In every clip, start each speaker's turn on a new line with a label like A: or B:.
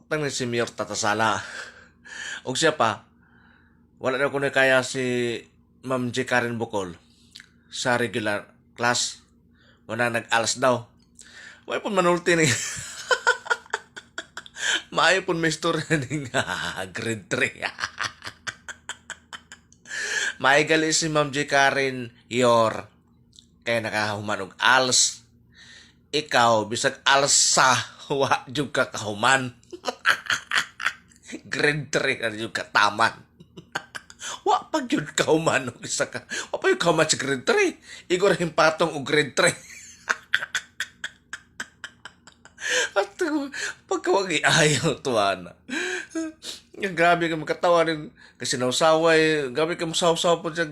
A: Tang ni si Mayor Tatasala. Og siya pa, wala na ko na kaya si Ma'am J. Karen Bukol sa regular class. Wala nag-alas daw. Wala po manulti ni. Maayo po may story ni grade 3. May gali si Ma'am J. Karen Yor. Kaya nakahuman og alas. Ikaw, bisag alsa, wa jud ka kahuman. Grade 3 na jud ka taman. Wa pa jud kahuman og isa ka. Wa pa yung kahuman sa grade 3. Igor himpatong og grade 3. At pagkawagi ayaw tuwan. Grabe ka magkatawa rin kasi nausaway. Grabe ka masaw-saw po siya.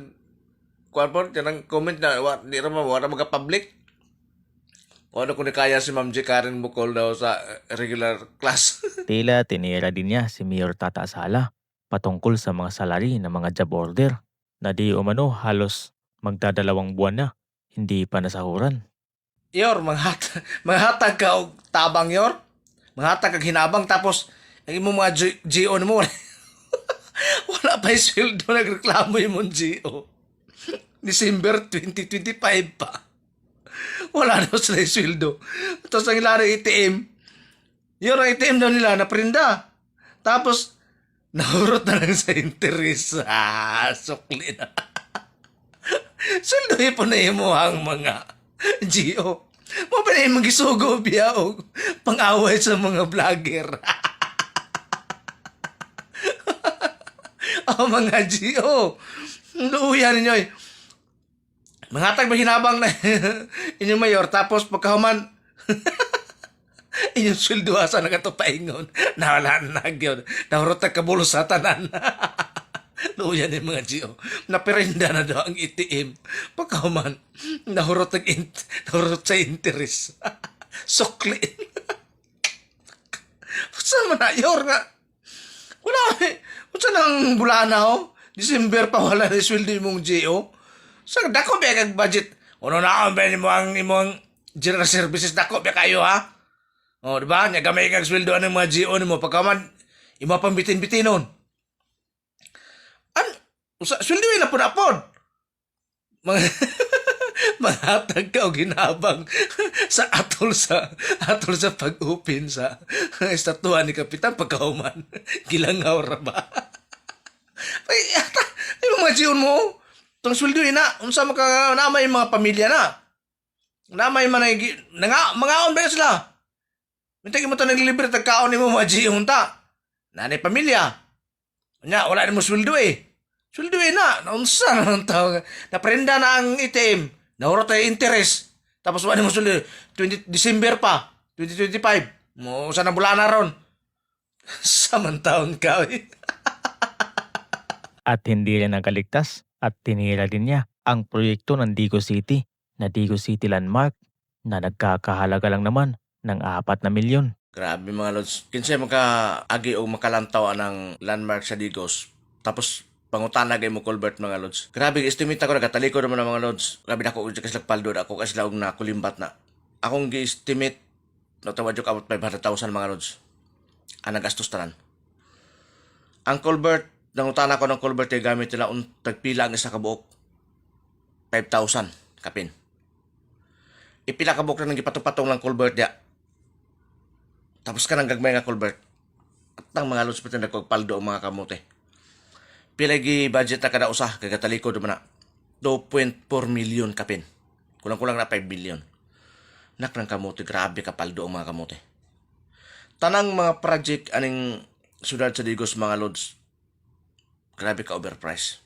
A: Kuwan po, yan ang comment na di naman wala mga-public. Wala ko ni kaya si Ma'am J. Karen Bukol daw sa regular class.
B: Tila tinira din niya si Mayor Tata Sala patungkol sa mga salary ng mga job order na di umano halos magdadalawang buwan na hindi pa nasahuran.
A: Yor, manghatag ka og tabang yor. Manghatag kag hinabang tapos ang imong mga GO mo wala pa sweldo nagreklamo imong GO. December 2025 pa. Wala daw sila sweldo. Tapos ang ilang ATM, yun ang ATM daw nila naprinda. Tapos nahurot na lang sa interes. Sukli na. Sweldo po na mo ang mga GO. Mo pa na yung magisugo biya o pang-away sa mga vlogger. Ang mga GO. Luuyan ninyo eh. Mangatag mahinabang na inyong mayor. Tapos pagkahuman, inyong sweldo asa nagatupaingon. Nawala na nagyon. Nahurot na kabulos sa tanan. Luuyan yung mga GO. Napirenda na daw ang ATM. Pagkahuman, nahurot sa interes. Sukli. Sa manayor nga. Wala eh. Kung nang bulana ho? December pa wala na sweldo mong GO. Sa dako ba kag budget? Uno na ako ba mo ang imong general services dako ba kayo ha? O, di ba? Nya gamay kag sweldo ng mga GO nimo pagkaman imo pang bitin-bitinon. Sweldo na pod. Mga Mahatag ka o ginabang sa atol sa pag-upin sa estatwa ni Kapitan pagkahuman. Gilangaw ra ba? Ay, yung mga GO mo, itong sweldo na, unsa maka namay mga pamilya na. Namay man ay mga on ba sila? Mintay mo to naglilibre tagkaon nimo mga GO ta. Nanay pamilya. Nya wala nimo sweldo eh. Sweldo na, unsa na ang tawag. Naprenda na ang ATM. Nahurot ay interest. Tapos wala nimo sweldo. December pa, 2025. Mo sa na bulana ron. Samantaon ka eh.
B: At hindi rin nagaligtas at tinira din niya ang proyekto ng Digo City na Digo City Landmark na nagkakahalaga lang naman ng 4 na milyon.
A: Grabe mga lods. Kinsay maka-agi o makalantaw ng landmark sa Digos. Tapos pangutana kay mo Colbert mga lods. Grabe estimate ako nagataliko naman ng mga lods. Grabe na ako kasi paldo ako kasi laog na kulimbat na. Akong gi-estimate natawa jok about 500,000 mga lods. Ang nagastos tanan. Ang Colbert, nangutana ko ng Colbert ay gamit nila tagpila ang isa kabuok. 5,000 kapin. Ipila kabuok na nang gipatong-patong ng Colbert ya. Tapos ka nang gagmay nga Colbert. At ang mga lods pati nagpagpaldo ang mga kamote. Pilagi budget na kada usa kagataliko naman na 2.4 million kapin. Kulang-kulang na 5 billion. Nak ng kamote, grabe kapaldo ang mga kamote. Tanang mga project aning sudad sa Digos mga lods, grabe ka overprice.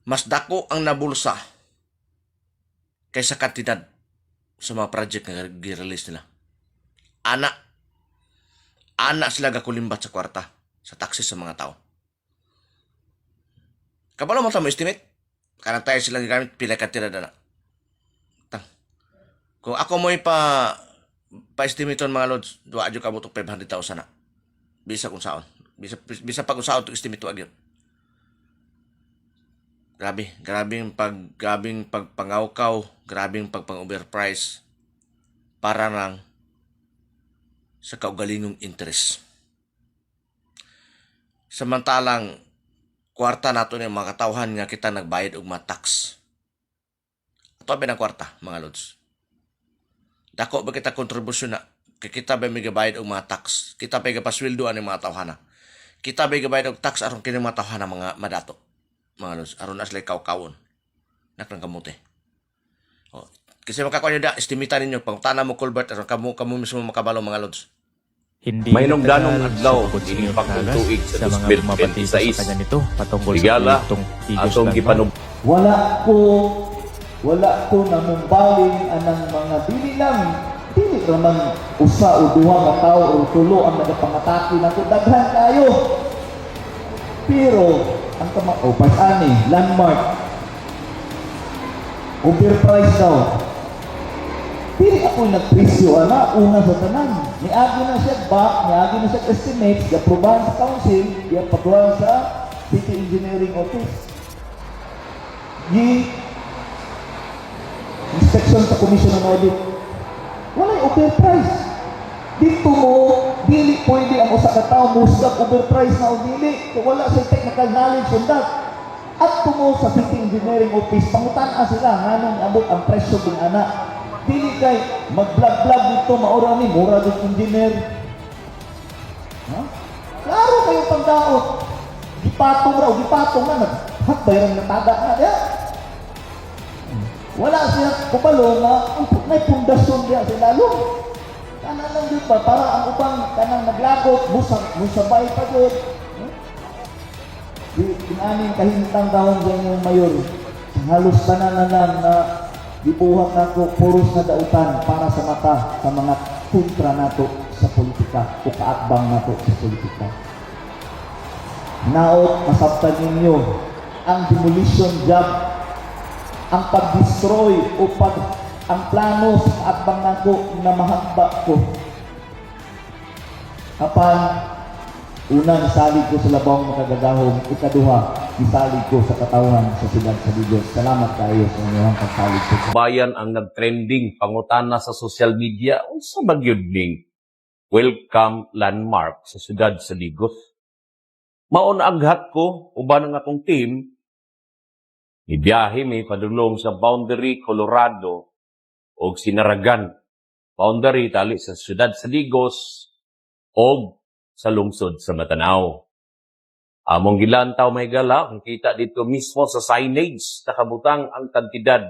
A: Mas dako ang nabulsa kaysa kantidad sa mga project na gi-release nila. Ana sila gakulimbat sa kwarta sa taxes sa mga tao. Kabalo mo mo estimate? Kanang tayo silang gamit pila kantidad na. Kung ako mo pa-estimate mga lods, duwa adyo ka mo 500,000 na. Bisa kung saon. Bisa pag usaon to estimate wag yun. Grabing pagpangawkaw, grabing pagpang-overprice para lang sa kaugalingong interes. Samantalang kwarta nato ni mga katawhan nga kita nagbayad og mga tax. Ato ba ng kwarta, mga lods? Dako ba kita kontribusyon na? Kay kita ba may gabayad og mga tax? Kita ba gapasweldoan ng mga tawhana? Kita ba gabayad og tax aron kini mga tawhana mga madato? Mga lods, aron na sila kawkawon. Nak ng kamote. Oh, kasi makakuha nyo da, estimita ninyo, pangutana mo Colbert, aron kamo mismo makabalo mga lods.
B: Hindi
C: May nungdanong
B: nagtagal
C: adlaw,
B: sugod si
C: dining
B: Mayor
C: pagkong
B: Tagas
C: tuig sa
B: sa mga
C: 2026.
B: bumabati sa kanya nito patungkol sa
C: Higala,
B: proyektong Tigos
C: atong
B: Landmark.
C: gipanub
D: Wala ko namumbaling anang mga dili naman usa o duha nga tawo o tulo ang nagapangatake nako daghan kayo. Pero ang ani landmark overpriced daw. Dili ako nagpresyo ana una sa tanan. Niagi na siya niagi na siya estimate, gi-aprobahan sa council, gi-aprobahan sa city engineering office. Inspection sa Commission on Audit. Wala'y overprice. Dito mo, dili pwede ang usa ka tawo musgag overprice na o dili. Kaya wala sa technical knowledge on that. At mo sa City Engineering Office, pangutan-a sila nganong abot ang presyo ng anak. Dili kay mag-vlog-vlog dito, maura ni, mura din engineer. Ha? Klaro kayo pagdaot. Gipatong na, naghatbayran na taga na. Yeah. Wala siya kubalo nga may pundasyon diya sa lalo. Kana lang di ba para ang ubang kanang naglagot musabay pa gud. Di kinaning kahintang dahon sa inyong mayor. Halos tanan na lang na gibuhat nako puros na dautan para sa mata sa mga kontra nato sa politika o kaatbang nato sa politika. Naot masabtan ninyo ang demolition job, ang pag-destroy o ang plano sa atbang nako na mahagba ko. Apan, unang salig ko sa labang makagagahong, ikaduha, isalig ko sa katawan sa siyudad sa Digos. Salamat kayo sa inyong pagsalig ko.
C: bayan ang nag-trending pangutana sa social media unsa magyud ning welcome landmark sa siyudad sa Digos. Mao na aghat ko uban ang akong team ibiyahe mi padulong sa Boundary, Colorado o Sinaragan. Boundary tali sa siyudad sa Digos o sa lungsod sa Matanao. Among gilantaw may gala, kung kita dito mismo sa signage, nakabutang ang kantidad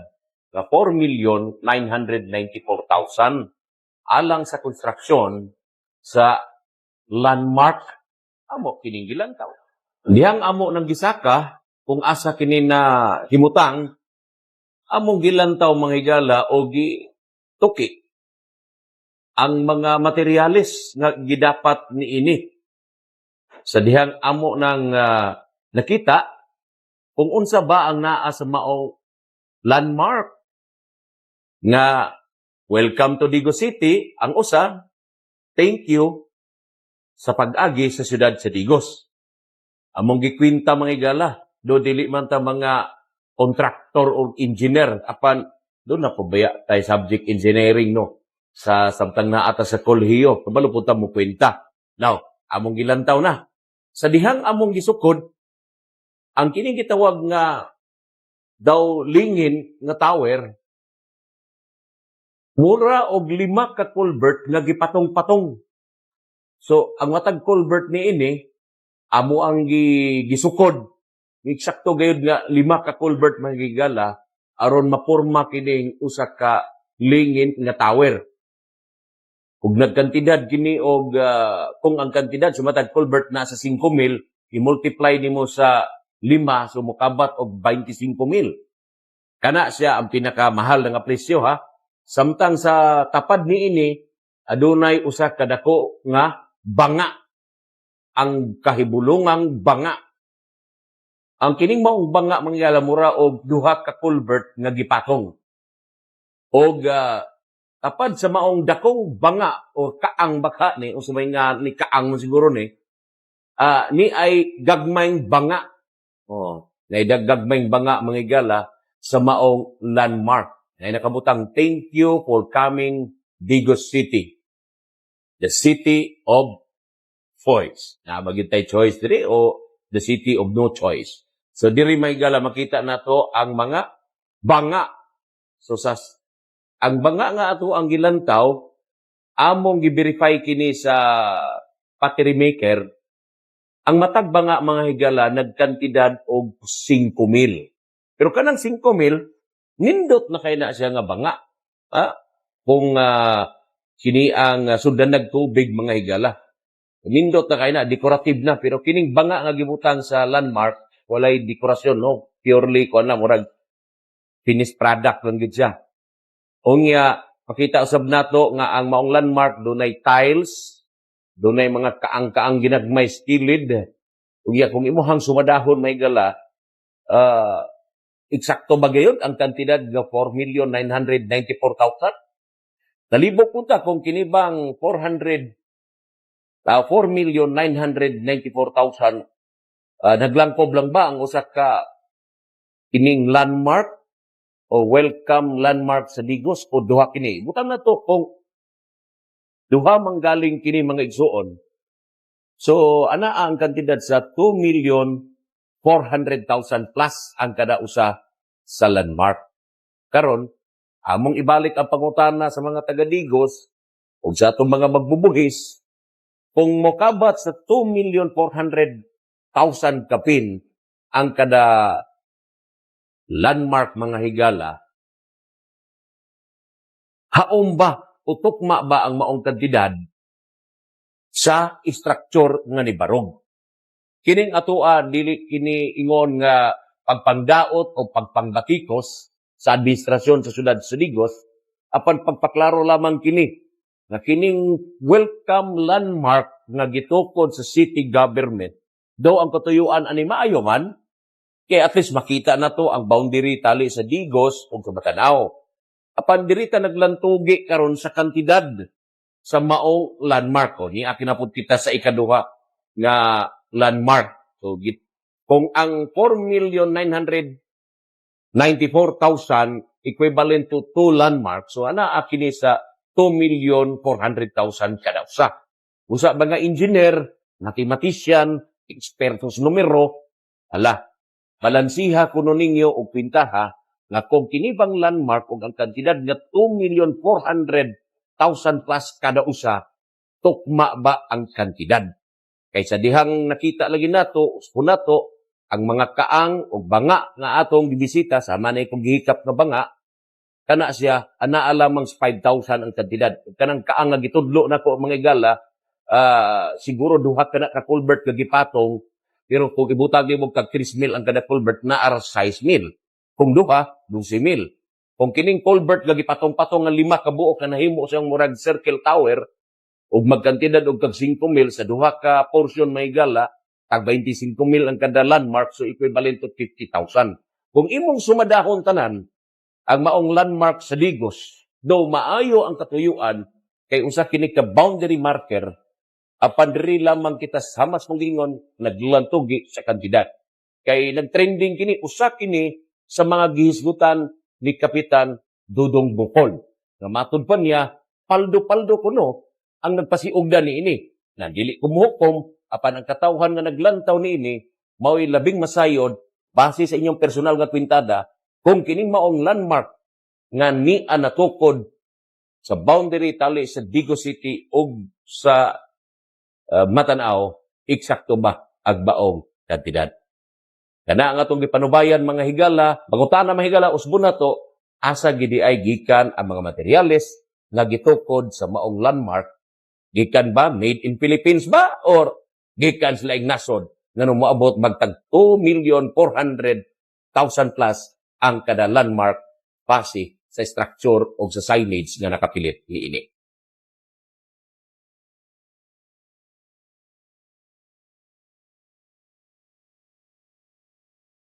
C: na 4,994,000 alang sa konstruksyon sa landmark. Amo kining gilantaw. Dihang amo ng gisaka, kung asa kini na himutang, among gilantaw mga higala o tuki ang mga materyales nga gidapat niini. Sa dihang amo ng nakita, kung unsa ba ang naa sa maong landmark nga welcome to Digos City, ang usa, thank you sa pag-agi sa siyudad sa Digos. Among gikwinta mga higala, do dili man ta mga contractor o engineer apan do na pabaya tay subject engineering no sa samtang naata sa kolehiyo kabalo punta mo kwenta now among gilantaw na sa dihang among gisukod ang kining gitawag nga daw lingin nga tower mura og 5 ka culvert nga gipatong-patong. So ang matag culvert niini amo ang gisukod. Eksakto gayud nga 5 ka culvert magigala aron maporma kining usa ka lingin nga tower. Kung nagkantidad kini og kung ang kantidad sumatag culvert na sa 5,000, i-multiply nimo sa 5 so mokabat og 25,000. Kana siya ang pinakamahal nga presyo ha. Samtang sa tapad niini adunay usa ka dako nga banga. Ang kahibulungang banga. Ang kining maong banga mangyala mura og 2 ka culvert nga gipatong. Og tapad sa maong dakong banga o kaang baka ni o sumay nga ni kaang mo siguro ni ay gagmayng banga. Oh, na gagmayng banga mga igala sa maong landmark. Ay nakabutang thank you for coming Digos City. the city of choice. Na magintay choice diri o the city of no choice. So diri may gala makita nato ang mga banga. So ang banga nga ato ang gilantaw among gi-verify kini sa pottery maker. Ang matag banga mga higala nagkantidad og 5,000. Pero kanang 5,000 nindot na kay na siya nga banga. Kung kini ang sundanag tubig mga higala. Nindot na kay na, decorative na. Pero kining banga nga gibutang sa landmark, walay dekorasyon, no? Purely, kung na, murag finished product lang gid siya. Unya, makita usab nato nga ang maong landmark dunay tiles, dunay mga kaang-kaang ginagmay skilled. Unya, kung imuhang sumadahon may gala, eksakto ba gayon ang kantidad nga 4,994,000? Talibok punta kung kinibang 4,994,000 naglangkob lang ba ang usa ka kining landmark o welcome landmark sa Digos o duha kini? Butang na to kung duha manggaling kini mga igsuon. So ana ang kantidad sa 2,400,000 plus ang kada usa sa landmark. Karon among ibalik ang pangutana sa mga taga-Digos o sa atong mga magbubuhis, kung mokabat sa 2,400,000 kapin ang kada landmark mga higala, haom ba o tukma ba ang maong kantidad sa structure nga ni Barong? Kining atoa dili kini ingon nga pagpangdaot o pagpangbatikos sa administrasyon sa syudad sa Digos, apan pagpaklaro lamang kini nga kining welcome landmark nga gitukod sa city government daw ang katuyuan ani maayo man kay at least makita na to ang boundary tali sa Digos ug sa Matanao. Apan diri ta naglantugi karon sa kantidad sa maong landmark ko ni akinapud kita sa ikaduha nga landmark. So kung ang 4,994,000 equivalent to 2 landmarks, so ana akini sa 2,400,000 kada usa. Usa mga engineer, mathematician, eksperto sa numero, balansiha kuno ninyo og pintaha nga kung kinibang landmark og ang kantidad nga 2,400,000 plus kada usa, tukma ba ang kantidad? Kaysa dihang nakita lagi nato, nato ang mga kaang o banga nga atong gibisita, sama na ikong gihikap na banga, kana siya, ana alamang 5,000 ang kantidad. Kanang kaang nga gitudlo na ko mga igala, siguro duha ka na ka culvert nga gipatong, pero kung ibutag mo kag 3,000 ang kada culvert, naara 6,000. Kung duha, 12,000. Kung kining culvert nga gipatong-patong nga 5 ka buok na nahimo siyang murag circle tower, ug magkantidad og kag 5,000 sa duha ka portion may igala, tag 25,000 ang kada landmark, so equivalent to 50,000. Kung imong sumadahon tanan, ang maong landmark sa Digos, do maayo ang katuyuan, kay usa kini ka boundary marker, apan diri lamang kita sa mas monggingon, naglantugi sa kandidat. Kay nagtrending kini, usa kini sa mga gihisgutan ni Kapitan Dudong Bukol. Nga matud pa niya, paldo-paldo kuno ang nagpasiugda ni ini. Na dili kumuhukom, apan ang katawhan nga naglantaw ni ini, mao'y labing masayod, base sa inyong personal nga kwintada, kung kining maong landmark nga ni natukod sa boundary tali sa Digos City o sa Matanao, eksakto ba ang baong kantidad? Kana nga itong gipanubayan mga higala, pangutana mga higala, usbon na to, asa gidi ay gikan ang mga materyales nga gitukod sa maong landmark. Gikan ba made in Philippines ba or gikan sila nasod nga nung moabot magtag 2,400,000 plus ang kada landmark base sa structure o sa signage nga nakapilit niini.